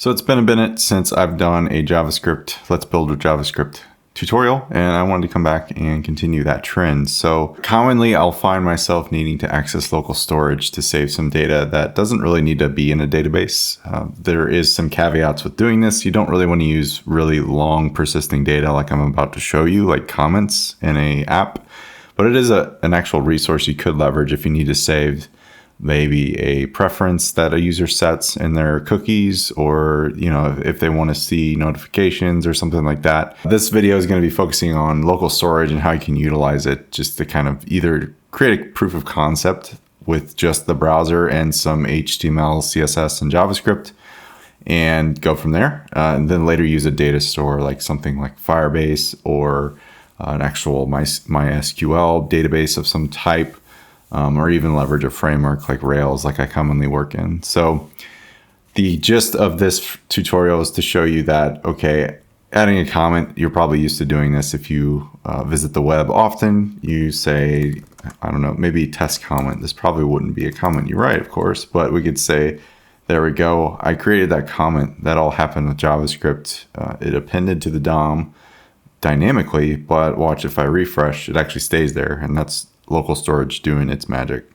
So it's been a minute since I've done a JavaScript, let's build with JavaScript tutorial, and I wanted to come back and continue that trend. So commonly I'll find myself needing to access local storage to save some data that doesn't really need to be in a database. There is some caveats with doing this. You don't really want to use really long persisting data like I'm about to show you, like comments in an app, but it is an actual resource you could leverage if you need to save maybe a preference that a user sets in their cookies, or if they want to see notifications or something like that. This video is going to be focusing on local storage and how you can utilize it just to kind of either create a proof of concept with just the browser and some HTML, CSS, and JavaScript and go from there. And then later use a data store like something like Firebase or an actual MySQL database of some type. Or even leverage a framework like Rails, like I commonly work in. So the gist of this tutorial is to show you that, okay, adding a comment, you're probably used to doing this if you visit the web often. You say, I don't know, maybe test comment. This probably wouldn't be a comment you write, of course, but we could say, there we go. I created that comment. That all happened with JavaScript. It appended to the DOM dynamically, but watch, if I refresh, it actually stays there, and that's local storage doing its magic.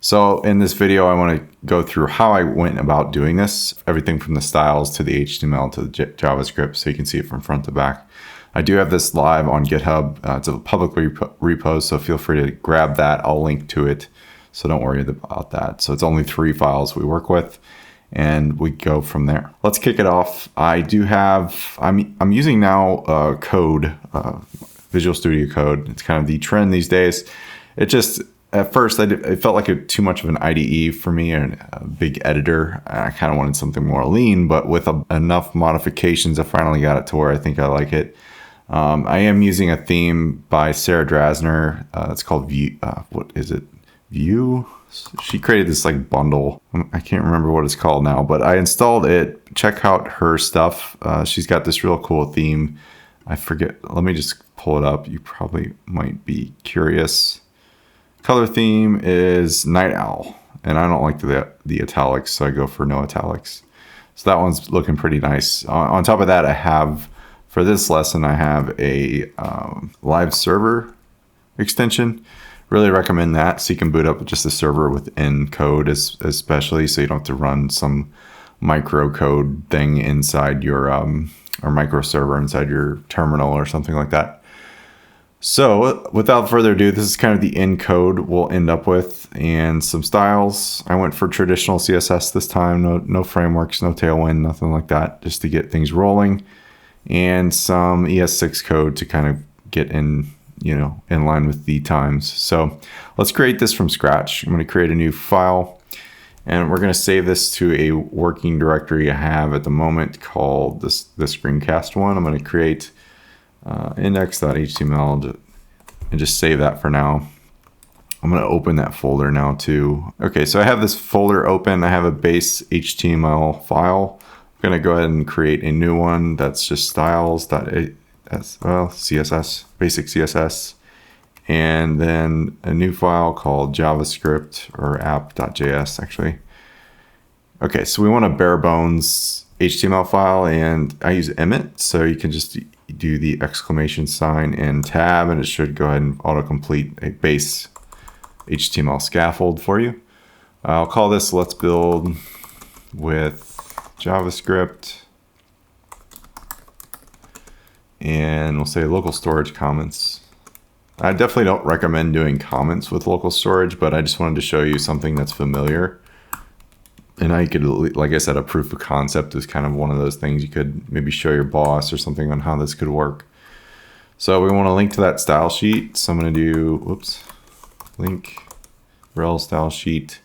So in this video, I want to go through how I went about doing this, everything from the styles to the HTML to the JavaScript, so you can see it from front to back. I do have this live on GitHub. It's a public repo, so feel free to grab that. I'll link to it, so don't worry about that. So it's only 3 files we work with, and we go from there. Let's kick it off. I'm using now code, Visual Studio Code. It's kind of the trend these days. It just, at first, it felt like too much of an IDE for me and a big editor. I kind of wanted something more lean, but with enough modifications, I finally got it to where I think I like it. I am using a theme by Sarah Drasner. It's called View. What is it? View? She created this like bundle. I can't remember what it's called now, but I installed it. Check out her stuff. She's got this real cool theme. I forget. Let me just pull it up. You probably might be curious. Color theme is Night Owl, and I don't like the italics, so I go for no italics. So that one's looking pretty nice. On top of that, I have, for this lesson, I have a live server extension. Really recommend that, so you can boot up just a server within code, especially, so you don't have to run some micro code thing inside your or micro server inside your terminal or something like that. So without further ado, this is kind of the end code we'll end up with, and some styles. I went for traditional CSS this time, no frameworks, no Tailwind, nothing like that, just to get things rolling, and some ES6 code to kind of get in line with the times. So let's create this from scratch. I'm going to create a new file, and we're going to save this to a working directory I have at the moment called the screencast one. I'm going to create index.html and just save that for now. I'm going to open that folder now too. Okay, so I have this folder open. I have a base HTML file. I'm going to go ahead and create a new one that's just CSS, basic CSS, and then a new file called JavaScript, or app.js actually. Okay, so we want a bare bones HTML file, and I use Emmet, so you can just do the exclamation sign and tab, and it should go ahead and autocomplete a base HTML scaffold for you. I'll call this Let's Build with JavaScript, and we'll say local storage comments. I definitely don't recommend doing comments with local storage, but I just wanted to show you something that's familiar. And I could, like I said, a proof of concept is kind of one of those things you could maybe show your boss or something on how this could work. So we want to link to that style sheet. So I'm going to do, link rel style sheet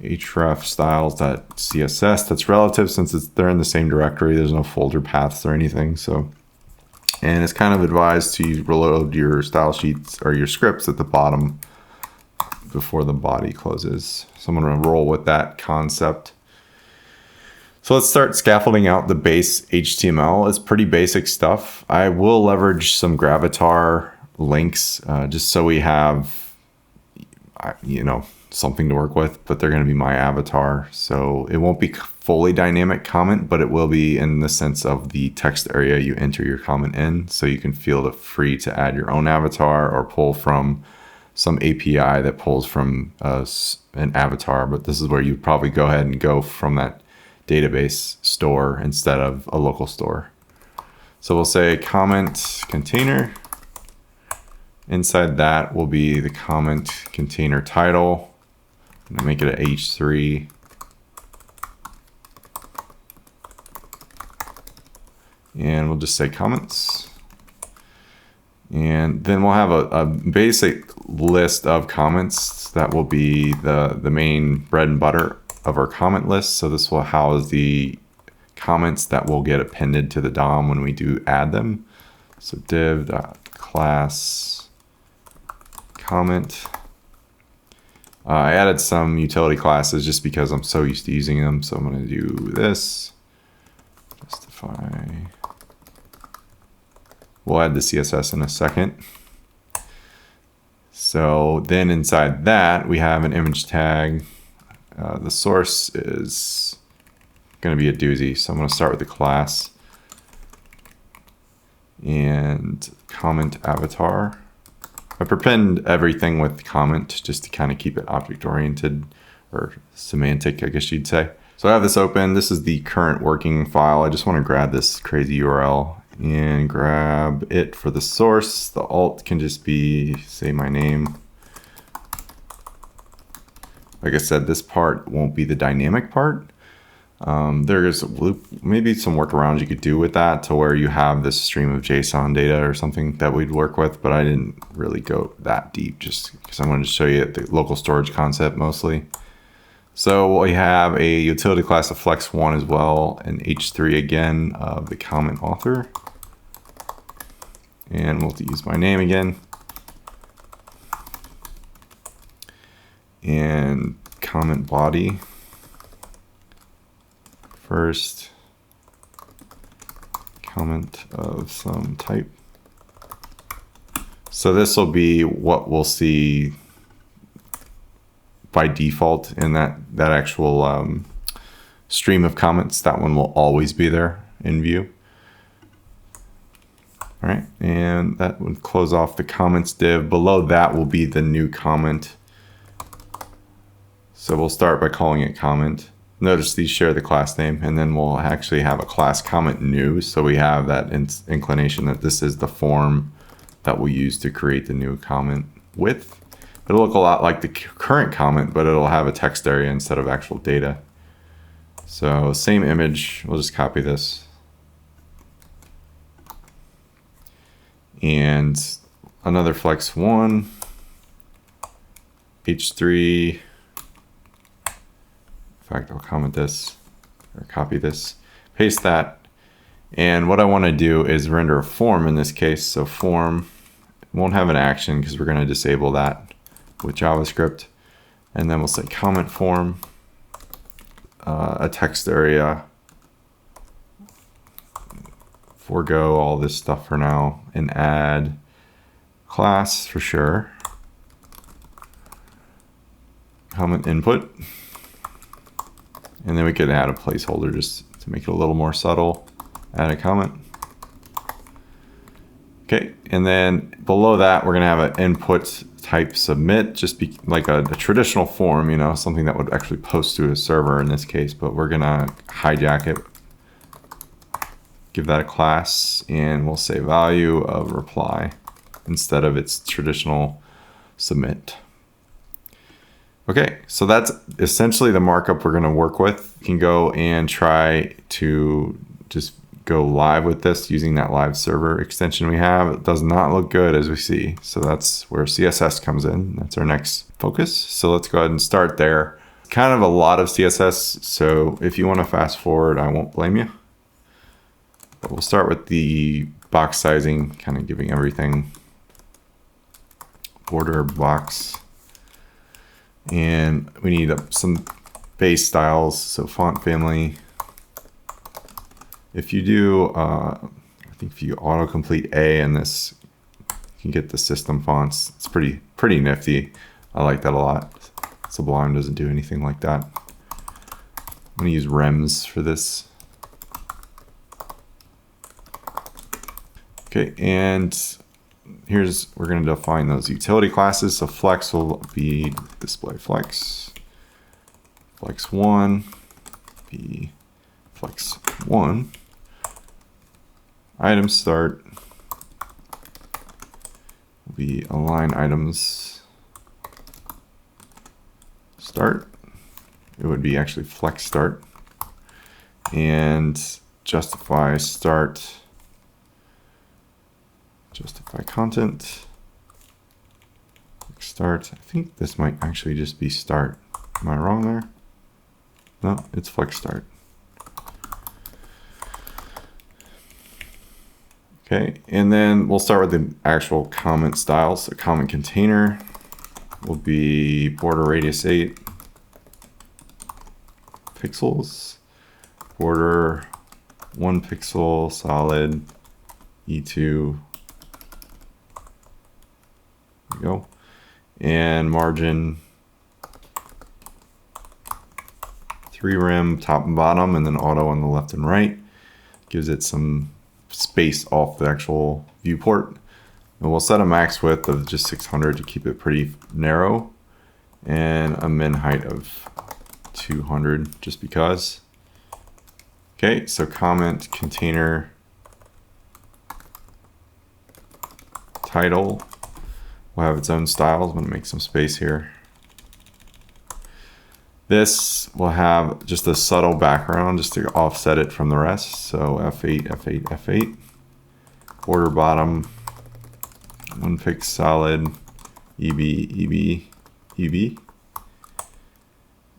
href styles.css. That's relative since they're in the same directory. There's no folder paths or anything. So, and it's kind of advised to reload your style sheets or your scripts at the bottom before the body closes. So I'm going to roll with that concept. So let's start scaffolding out the base HTML. It's pretty basic stuff. I will leverage some Gravatar links just so we have, something to work with, but they're going to be my avatar. So it won't be fully dynamic comment, but it will be in the sense of the text area you enter your comment in. So you can feel free to add your own avatar or pull from some API that pulls from an avatar. But this is where you probably go ahead and go from that database store instead of a local store. So we'll say comment container. Inside that will be the comment container title. I'm gonna make it an H3. And we'll just say comments. And then we'll have a basic list of comments that will be the main bread and butter of our comment list. So this will house the comments that will get appended to the DOM when we do add them. So div.class comment. I added some utility classes just because I'm so used to using them. So I'm going to do this. Justify. We'll add the CSS in a second. So then inside that, we have an image tag. The source is going to be a doozy. So I'm going to start with the class and comment avatar. I prepend everything with comment just to kind of keep it object oriented or semantic, I guess you'd say. So I have this open. This is the current working file. I just want to grab this crazy URL and grab it for the source. The alt can just be, say, my name. Like I said, this part won't be the dynamic part. There is maybe some workarounds you could do with that to where you have this stream of JSON data or something that we'd work with, but I didn't really go that deep just because I wanted to show you the local storage concept mostly. So we have a utility class of flex1 as well, and H3 again of the comment author. And we'll use my name again. And comment body. First, comment of some type. So this will be what we'll see by default in that actual stream of comments. That one will always be there in view. All right, and that would close off the comments div. Below that will be the new comment. So we'll start by calling it comment. Notice these share the class name, and then we'll actually have a class comment new. So we have that inclination that this is the form that we'll use to create the new comment with. It'll look a lot like the current comment, but it'll have a text area instead of actual data. So same image, we'll just copy this. And another flex1, H3. In fact, I'll comment this or copy this, paste that. And what I want to do is render a form in this case. So form won't have an action because we're going to disable that with JavaScript. And then we'll say comment form, a text area, forego all this stuff for now, and add class for sure. Comment input. And then we could add a placeholder just to make it a little more subtle. Add a comment. Okay, and then below that, we're gonna have an input type submit, just be like a traditional form, you know, something that would actually post to a server in this case, but we're gonna hijack it, give that a class, and we'll say value of reply instead of its traditional submit. Okay, so that's essentially the markup we're gonna work with. You can go and try to just go live with this using that live server extension we have. It does not look good as we see. So that's where CSS comes in. That's our next focus. So let's go ahead and start there. Kind of a lot of CSS. So if you wanna fast forward, I won't blame you. But we'll start with the box sizing, kind of giving everything border box. And we need some base styles, so font family. If you do, I think if you autocomplete A in this, you can get the system fonts. It's pretty nifty. I like that a lot. Sublime doesn't do anything like that. I'm going to use rems for this. Okay, and we're going to define those utility classes. So flex will be display flex. Flex1 be flex1. Item start will be align items start. It would be actually flex start. And justify start. Justify content. Start. I think this might actually just be start. Am I wrong there? No, it's flex start. Okay, and then we'll start with the actual comment styles. So comment container will be border radius 8 pixels, border 1 pixel solid, E2. There we go. And margin 3 rem top and bottom, and then auto on the left and right. Gives it some space off the actual viewport. And we'll set a max width of just 600 to keep it pretty narrow, and a min height of 200 just because. Okay, so comment container title will have its own styles. I'm going to make some space here. This will have just a subtle background just to offset it from the rest. So F8, F8, F8. Border bottom, 1 pixel solid, EB, EB, EB.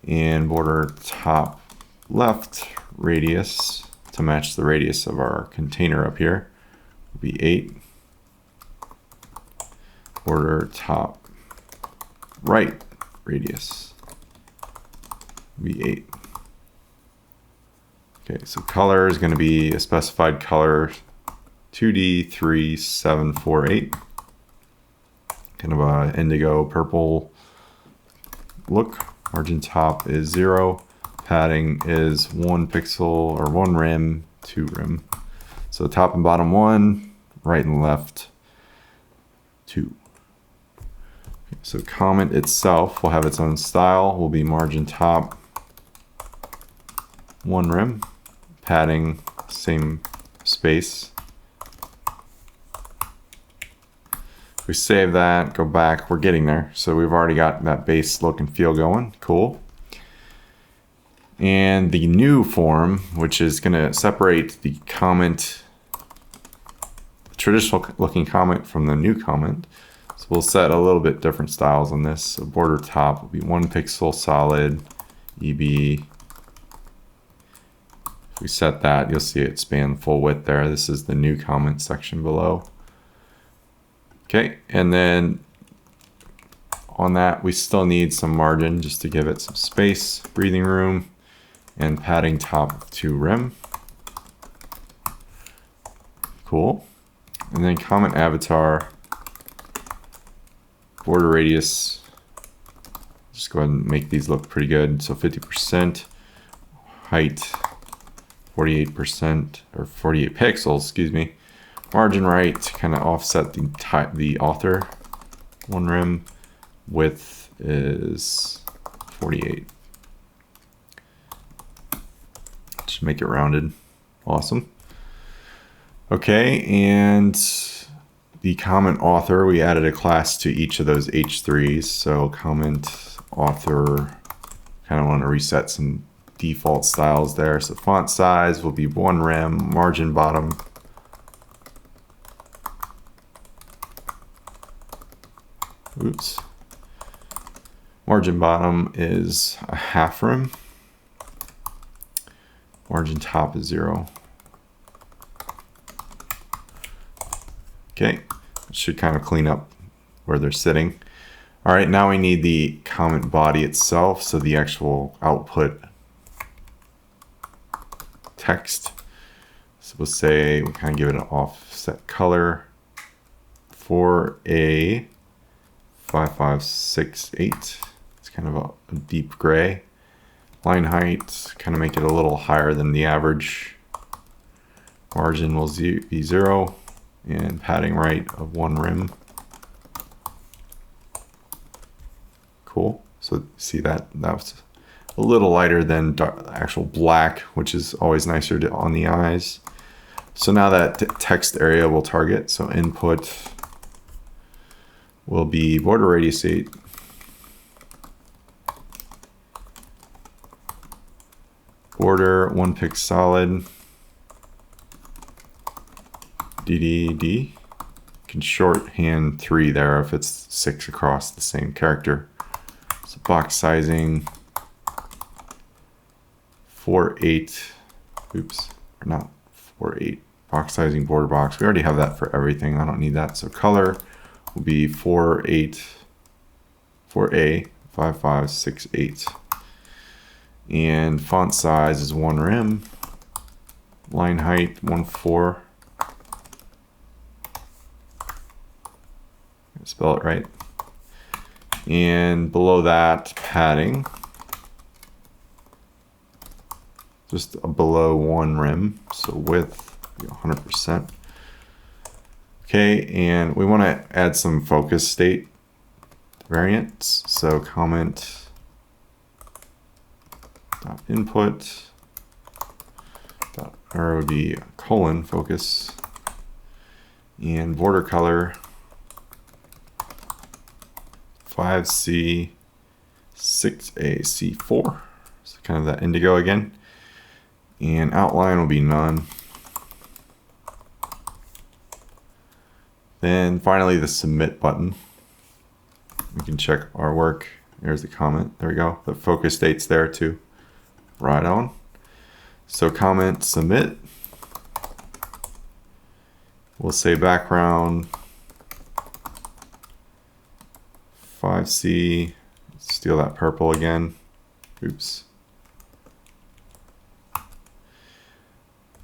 And border top left radius to match the radius of our container up here will be 8. Border top right radius will be 8. Okay, so color is going to be a specified color 2D3748. Kind of a indigo purple look. Margin top is 0. Padding is 1 pixel or 1 rem, 2 rem. So top and bottom 1, right and left 2. Okay, so comment itself will have its own style. Will be margin top 1 rem. Padding same space. We save that, go back, we're getting there. So we've already got that base look and feel going, cool. And the new form, which is gonna separate the comment, the traditional looking comment from the new comment. So we'll set a little bit different styles on this. So border top will be 1 pixel solid, EB. If we set that, you'll see it span full width there. This is the new comment section below. Okay, and then on that, we still need some margin just to give it some space, breathing room, and padding top of 2 rem. Cool. And then comment avatar, border radius. Just go ahead and make these look pretty good. So 50%, height 48% or 48 pixels, excuse me. Margin right to kind of offset the author. 1 rem. Width is 48. Just make it rounded. Awesome. Okay, and the comment author, we added a class to each of those H3s. So comment author, kind of want to reset some default styles there. So font size will be 1 rem, margin bottom. Oops. Margin bottom is a 1/2 rem. Margin top is 0. Okay, it should kind of clean up where they're sitting. All right, now we need the comment body itself, so the actual output text. So we'll say we kind of give it an offset color for a 5568. It's kind of a deep gray. Line height, kind of make it a little higher than the average. Margin will be 0, and padding right of 1 rem. Cool. So see that was a little lighter than actual black, which is always nicer on the eyes. So now that text area will target. So input will be border radius 8. Border 1 pic solid. DDD. You can shorthand 3 there if it's 6 across the same character. So box sizing 4/8. Oops, or not 4/8. Box sizing border box. We already have that for everything. I don't need that. So color will be 4/8. 4A 5568. And font size is 1 rem. Line height 1.4. Spell it right. And below that, padding. Just below 1 rem. So width 100%. Okay, and we want to add some focus state variants. So comment input ROD colon focus, and border color 5C 6A C4, so kind of that indigo again, and outline will be none. Then finally the submit button. We can check our work. There's the comment. There we go. The focus state's there too. Right on. So comment submit. We'll say background 5C. Steal that purple again. Oops.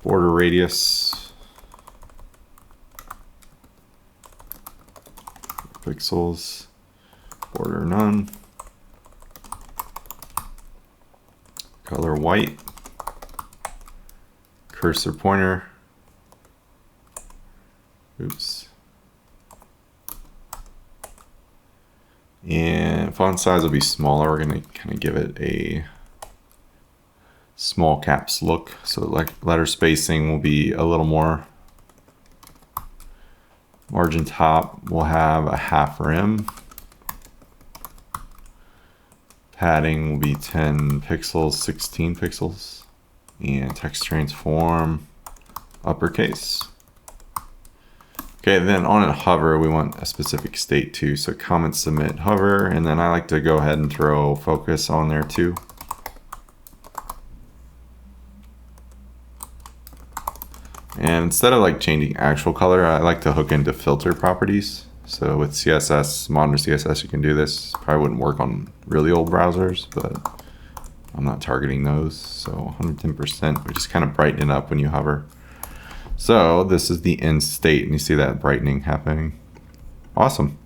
Border radius. Pixels. Border none. Color white. Cursor pointer. Oops. And font size will be smaller. We're going to kind of give it a small caps look. So like letter spacing will be a little more. Margin top will have a half rem. Padding will be 10 pixels, 16 pixels. And text transform uppercase. Okay, then on a hover, we want a specific state too. So comment submit hover, and then I like to go ahead and throw focus on there too. And instead of like changing actual color, I like to hook into filter properties. So with CSS, modern CSS, you can do this. Probably wouldn't work on really old browsers, but I'm not targeting those. So 110%, we just kind of brighten it up when you hover. So this is the end state, and you see that brightening happening. Awesome.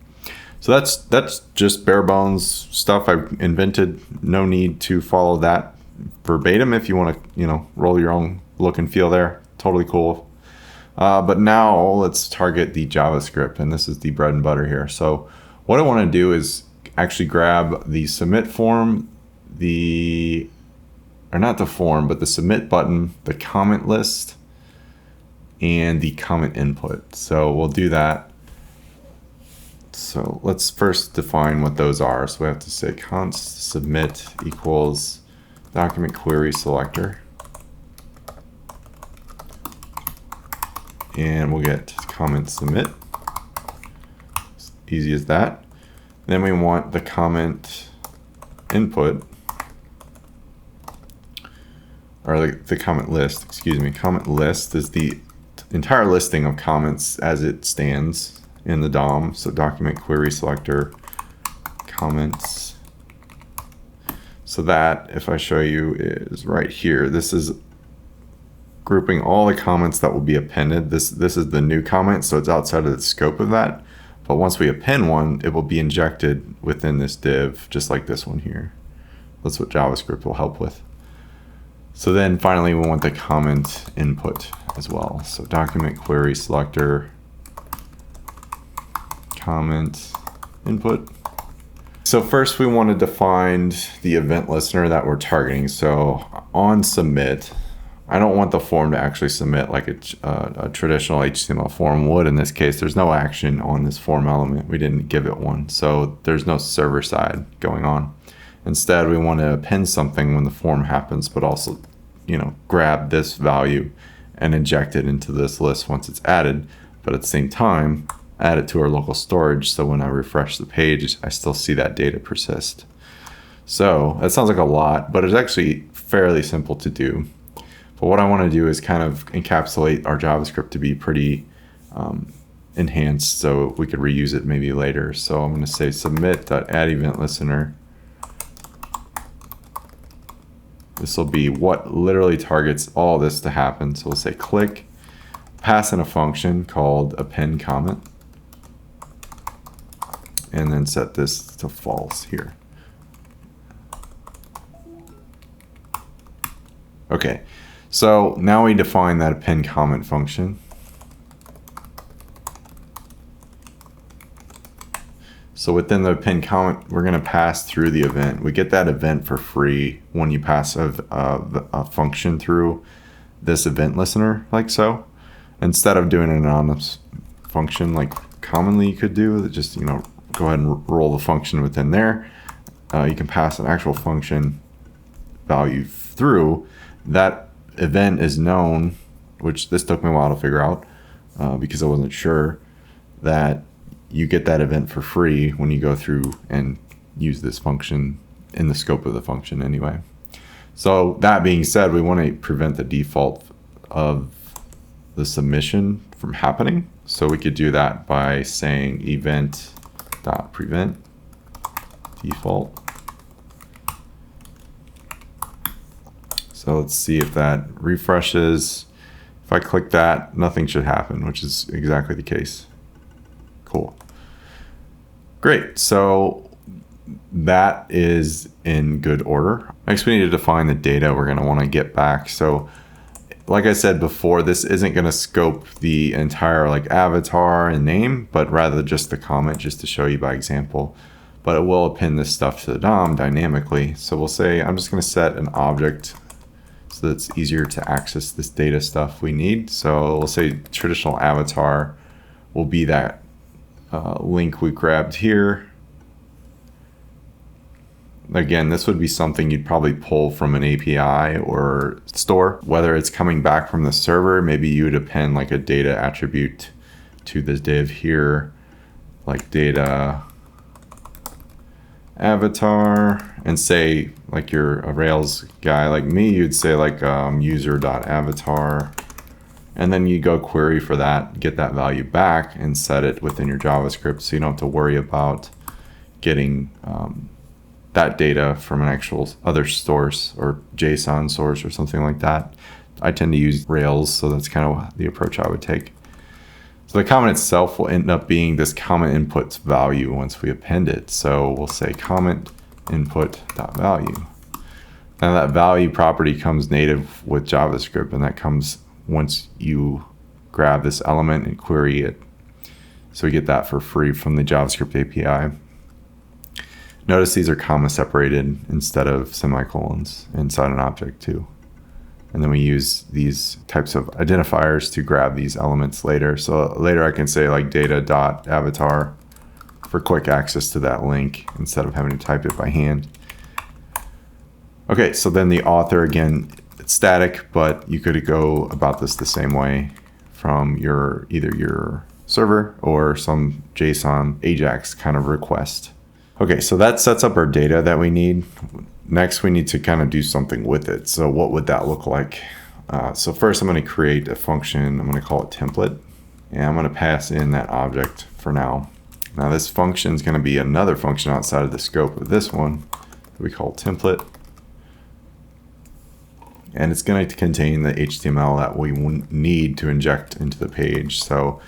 So that's just bare bones stuff I've invented. No need to follow that verbatim. If you want to, roll your own look and feel there, totally cool. But now let's target the JavaScript, and this is the bread and butter here. So what I want to do is actually grab the submit form, not the form, but the submit button, the comment list, and the comment input. So we'll do that. So let's first define what those are. So we have to say const submit equals document query selector. And we'll get comment submit. It's easy as that. Then we want the comment input, or the comment list, excuse me. Comment list is the entire listing of comments as it stands in the DOM. So document query selector comments. So that, if I show you, is right here. This is grouping all the comments that will be appended. This is the new comment, so it's outside of the scope of that. But once we append one, it will be injected within this div, just like this one here. That's what JavaScript will help with. So then finally, we want the comment input as well. So document query selector, comment input. So first we want to define the event listener that we're targeting. So on submit, I don't want the form to actually submit like a traditional HTML form would. In this case, there's no action on this form element. We didn't give it one. So there's no server side going on. Instead, we want to append something when the form happens, but also, grab this value and inject it into this list once it's added. But at the same time, add it to our local storage. So when I refresh the page, I still see that data persist. So that sounds like a lot, but it's actually fairly simple to do. But what I want to do is kind of encapsulate our JavaScript to be pretty enhanced so we could reuse it maybe later. So I'm going to say submit.addEventListener. This will be what literally targets all this to happen. So we'll say click, pass in a function called Append Comment, and then set this to false here. Okay. So now we define that append comment function. So within the append comment, we're going to pass through the event. We get that event for free when you pass a function through this event listener, like so. Instead of doing an anonymous function like commonly you could do, just go ahead and roll the function within there. You can pass an actual function value through that. Event is known, which this took me a while to figure out because I wasn't sure that you get that event for free when you go through and use this function in the scope of the function anyway. So that being said, we want to prevent the default of the submission from happening. So we could do that by saying event.prevent default. So let's see if that refreshes. If I click that, nothing should happen, which is exactly the case. Cool. Great. So that is in good order. Next, we need to define the data we're going to want to get back. So like I said before, this isn't going to scope the entire avatar and name, but rather just the comment, just to show you by example. But it will append this stuff to the DOM dynamically. So we'll say I'm just going to set an object so that it's easier to access this data stuff we need. So we'll say traditional avatar will be that link we grabbed here. Again, this would be something you'd probably pull from an API or store. Whether it's coming back from the server, maybe you would append a data attribute to this div here, like data avatar, and say you're a Rails guy like me, you'd say user.avatar, and then you go query for that, get that value back and set it within your JavaScript so you don't have to worry about getting that data from an actual other source or JSON source or something like that. I tend to use Rails, so that's kind of the approach I would take. So the comment itself will end up being this comment input's value once we append it. So we'll say comment input.value. Now that value property comes native with JavaScript, and that comes once you grab this element and query it. So we get that for free from the JavaScript API. Notice these are comma separated instead of semicolons inside an object too. And then we use these types of identifiers to grab these elements later. So later I can say data.avatar for quick access to that link instead of having to type it by hand. Okay, so then the author, again, it's static, but you could go about this the same way from either your server or some JSON AJAX kind of request. Okay, so that sets up our data that we need. Next, we need to kind of do something with it. So what would that look like? So first I'm going to create a function. I'm going to call it template, and I'm going to pass in that object for now. Now this function is going to be another function outside of the scope of this one that we call template. And it's going to contain the HTML that we need to inject into the page. So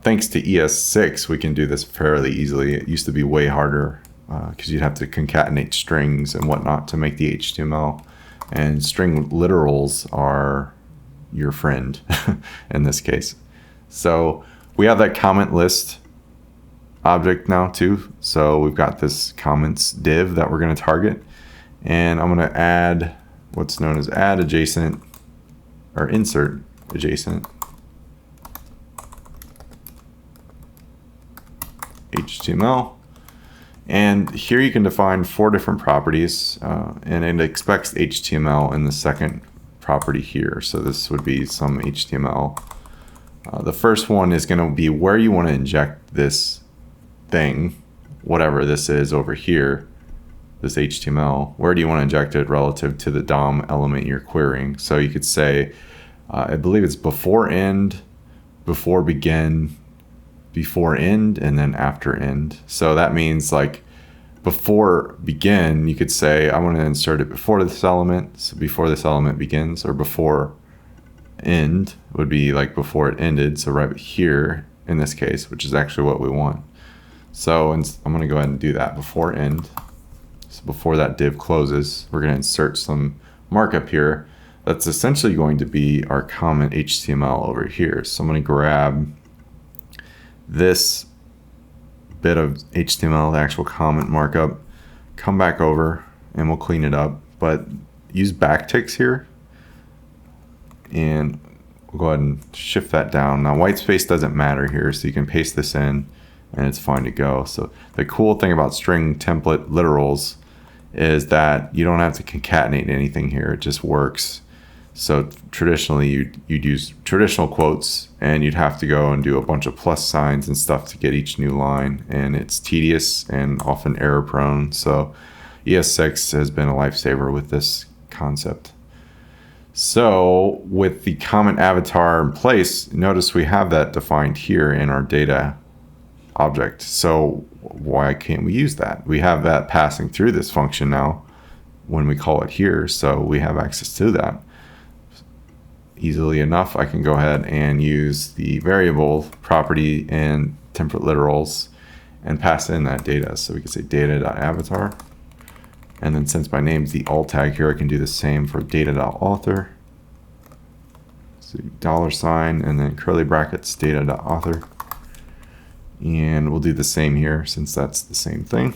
Thanks to ES6, we can do this fairly easily. It used to be way harder because you'd have to concatenate strings and whatnot to make the HTML. And string literals are your friend in this case. So we have that comment list object now too. So we've got this comments div that we're going to target. And I'm going to add what's known as add adjacent or insert adjacent HTML. And here you can define 4 different properties, and it expects HTML in the second property here. So this would be some HTML. The first one is going to be where you want to inject this thing, whatever this is over here, this HTML. Where do you want to inject it relative to the DOM element you're querying? So you could say, I believe it's before end, before begin, before end, and then after end. So that means like before begin, you could say I want to insert it before this element, so before this element begins, or before end would be like before it ended, so right here in this case, which is actually what we want. So I'm going to go ahead and do that before end. So before that div closes, we're going to insert some markup here. That's essentially going to be our comment HTML over here. So I'm going to grab this bit of HTML, the actual comment markup, come back over and we'll clean it up, but use backticks here and we'll go ahead and shift that down. Now white space doesn't matter here, so you can paste this in and it's fine to go. So the cool thing about string template literals is that you don't have to concatenate anything here, it just works. So traditionally you'd use traditional quotes and you'd have to go and do a bunch of plus signs and stuff to get each new line, and it's tedious and often error prone. So ES6 has been a lifesaver with this concept. So with the comment avatar in place, notice we have that defined here in our data object. So why can't we use that? We have that passing through this function now when we call it here, so we have access to that. Easily enough, I can go ahead and use the variable property and template literals and pass in that data. So we can say data.avatar. And then since my name's the alt tag here, I can do the same for data.author. So $, and then curly brackets, data.author. And we'll do the same here since that's the same thing.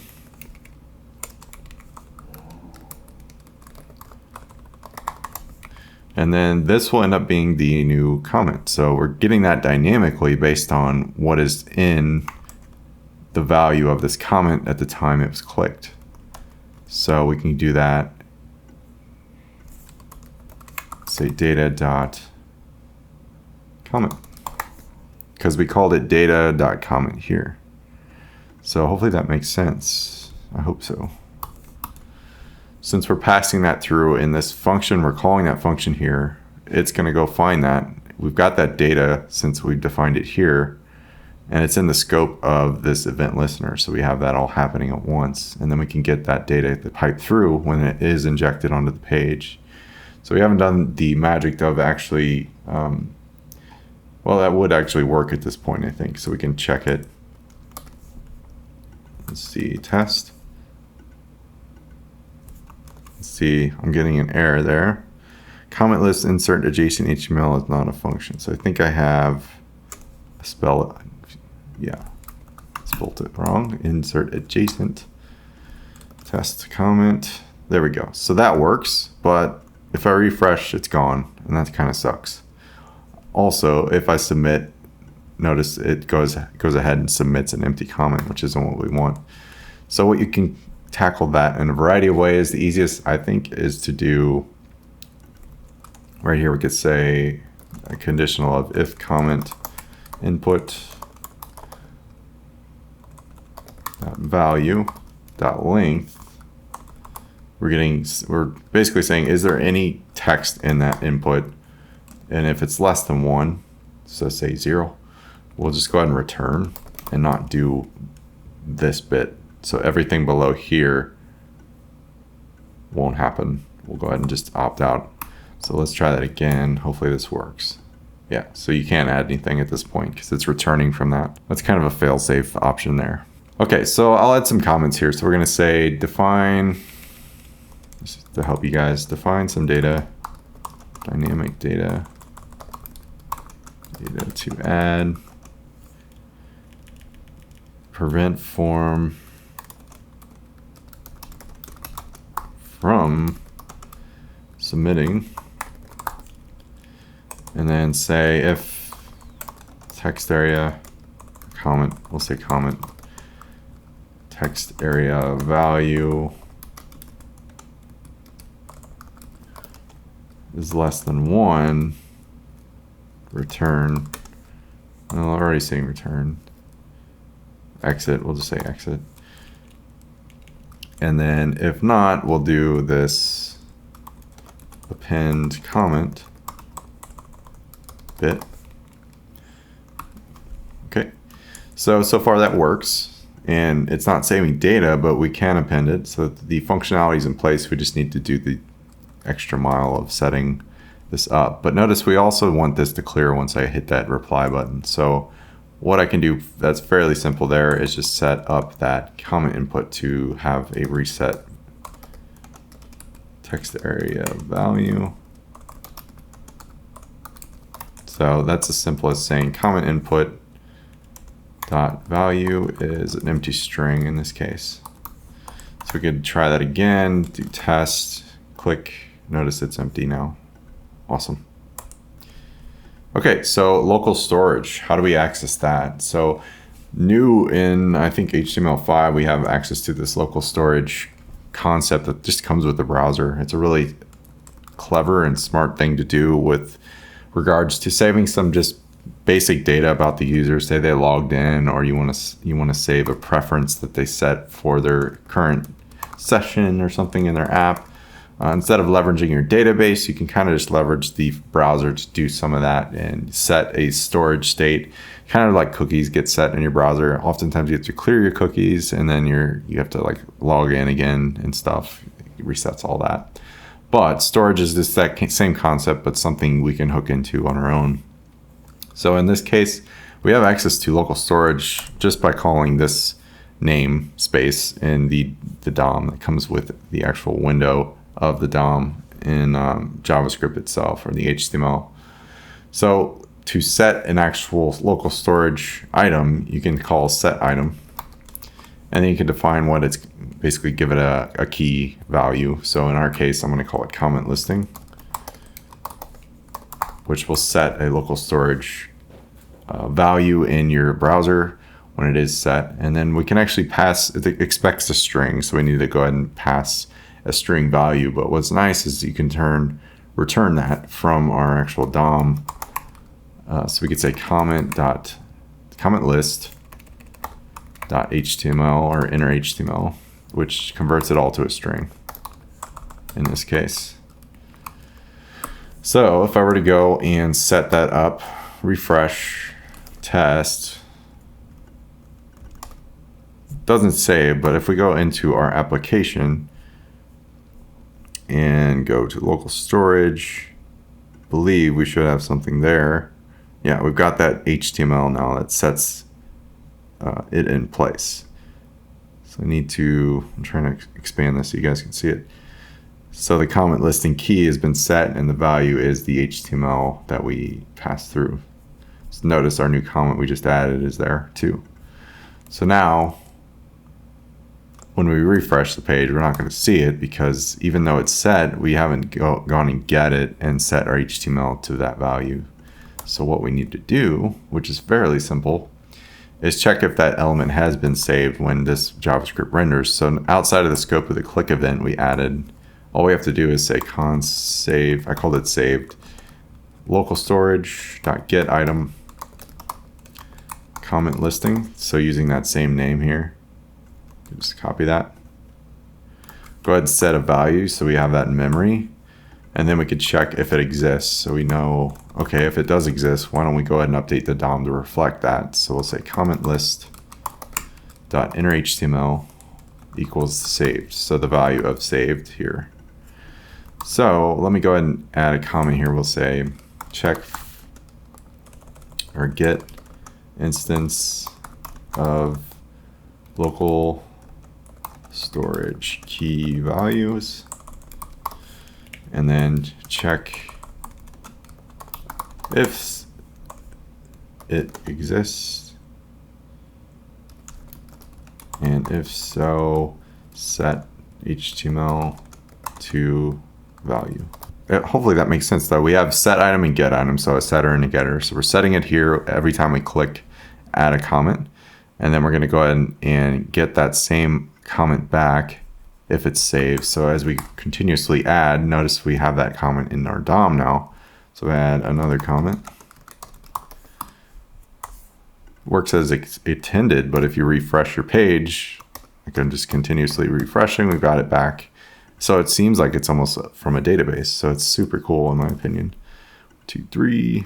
And then this will end up being the new comment. So we're getting that dynamically based on what is in the value of this comment at the time it was clicked. So we can do that. Say data.comment because we called it data.comment here. So hopefully that makes sense. I hope so. Since we're passing that through in this function, we're calling that function here, it's going to go find that. We've got that data since we've defined it here, and it's in the scope of this event listener. So we have that all happening at once, and then we can get that data to pipe through when it is injected onto the page. So we haven't done the magic of actually, well, that would actually work at this point, I think. So we can check it. Let's see, test. See, I'm getting an error there. Comment list insert adjacent HTML is not a function. So I think I have a spell. Yeah, spelled it wrong. Insert adjacent test comment. There we go. So that works, but if I refresh, it's gone, and that kind of sucks. Also, if I submit, notice it goes ahead and submits an empty comment, which isn't what we want. So what you can tackle that in a variety of ways. The easiest, I think, is to do right here. We could say a conditional of if comment input value dot length. We're basically saying, is there any text in that input? And if it's less than 1, so say 0, we'll just go ahead and return and not do this bit. So everything below here won't happen. We'll go ahead and just opt out. So let's try that again. Hopefully this works. Yeah, so you can't add anything at this point because it's returning from that. That's kind of a fail-safe option there. Okay, so I'll add some comments here. So we're going to say define, just to help you guys, define some data, dynamic data, data to add, prevent form from submitting, and then say if text area comment, we'll say comment text area value is less than 1, return, well, I'm already saying return, exit, we'll just say exit. And then if not, we'll do this append comment bit. Okay, so far that works, and it's not saving data, but we can append it. So the functionality is in place. We just need to do the extra mile of setting this up. But notice we also want this to clear once I hit that reply button. So what I can do that's fairly simple there is just set up that comment input to have a reset text area value. So that's as simple as saying comment input dot value is an empty string in this case. So we could try that again, do test, click, notice it's empty now. Awesome. Okay, so local storage, how do we access that? So new in, I think, HTML5, we have access to this local storage concept that just comes with the browser. It's a really clever and smart thing to do with regards to saving some just basic data about the user. Say they logged in, or you want to save a preference that they set for their current session or something in their app. Instead of leveraging your database, you can kind of just leverage the browser to do some of that and set a storage state, kind of like cookies get set in your browser. Oftentimes you have to clear your cookies, and then you have to like log in again and stuff. It resets all that. But storage is just that same concept, but something we can hook into on our own. So in this case, we have access to local storage just by calling this namespace in the DOM that comes with the actual window of the DOM in JavaScript itself, or the HTML. So to set an actual local storage item, you can call set item, and then you can define what it's basically, give it a key value. So in our case, I'm going to call it comment listing, which will set a local storage value in your browser when it is set. And then we can actually pass, it expects a string, so we need to go ahead and pass a string value. But what's nice is you can return that from our actual DOM. So we could say comment list .html or inner HTML, which converts it all to a string in this case. So if I were to go and set that up, refresh, test, doesn't save, but if we go into our application and go to local storage, believe we should have something there. Yeah, we've got that HTML now that sets it in place. So I need to, I'm trying to expand this so you guys can see it. So the comment listing key has been set, and the value is the HTML that we passed through. So notice our new comment we just added is there too. So now when we refresh the page, we're not going to see it because even though it's set, we haven't gone and get it and set our HTML to that value. So what we need to do, which is fairly simple, is check if that element has been saved when this JavaScript renders. So outside of the scope of the click event we added, all we have to do is say const save, I called it saved, local storage .get item comment listing. So using that same name here, just copy that. Go ahead and set a value so we have that in memory, and then we could check if it exists. So we know, okay, if it does exist, why don't we go ahead and update the DOM to reflect that. So we'll say comment list dot inner HTML equals saved. So the value of saved here. So let me go ahead and add a comment here. We'll say check or get instance of local storage key values, and then check if it exists, and if so, set HTML to value. Hopefully that makes sense though. We have set item and get item, so a setter and a getter. So we're setting it here every time we click add a comment, and then we're going to go ahead and get that same comment back if it's saved. So as we continuously add, notice we have that comment in our DOM now. So add another comment. Works as intended, but if you refresh your page, like I'm just continuously refreshing, we've got it back. So it seems like it's almost from a database. So it's super cool in my opinion. 2, 3.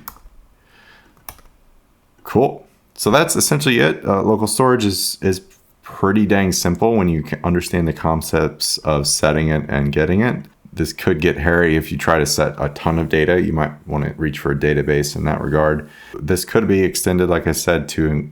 Cool. So that's essentially it. Local storage is pretty dang simple when you understand the concepts of setting it and getting it. This could get hairy if you try to set a ton of data. You might want to reach for a database in that regard. This could be extended, like I said, to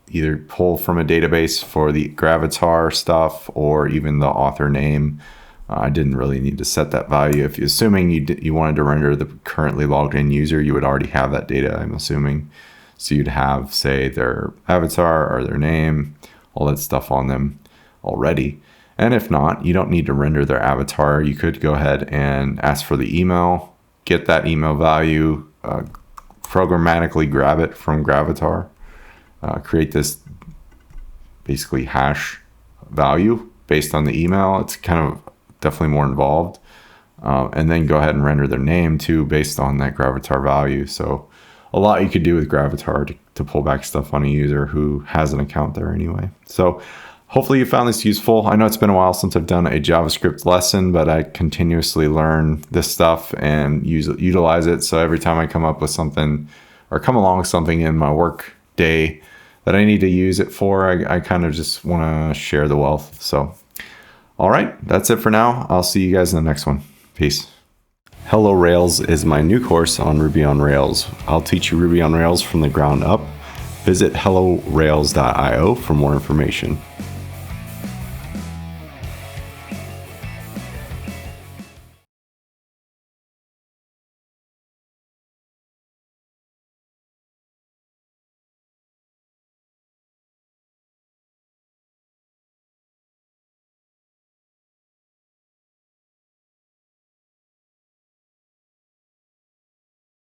either pull from a database for the Gravatar stuff or even the author name. I didn't really need to set that value. If you're assuming you wanted to render the currently logged in user, you would already have that data, I'm assuming. So you'd have, say, their avatar or their name, all that stuff on them already. And if not, you don't need to render their avatar. You could go ahead and ask for the email, get that email value, programmatically grab it from Gravatar, create this basically hash value based on the email. It's kind of definitely more involved. And then go ahead and render their name too based on that Gravatar value. So a lot you could do with Gravatar to pull back stuff on a user who has an account there anyway. So hopefully you found this useful. I know it's been a while since I've done a JavaScript lesson, but I continuously learn this stuff and utilize it. So every time I come up with something or come along with something in my work day that I need to use it for, I kind of just want to share the wealth. So, all right, that's it for now. I'll see you guys in the next one. Peace. Hello Rails is my new course on Ruby on Rails. I'll teach you Ruby on Rails from the ground up. Visit hellorails.io for more information.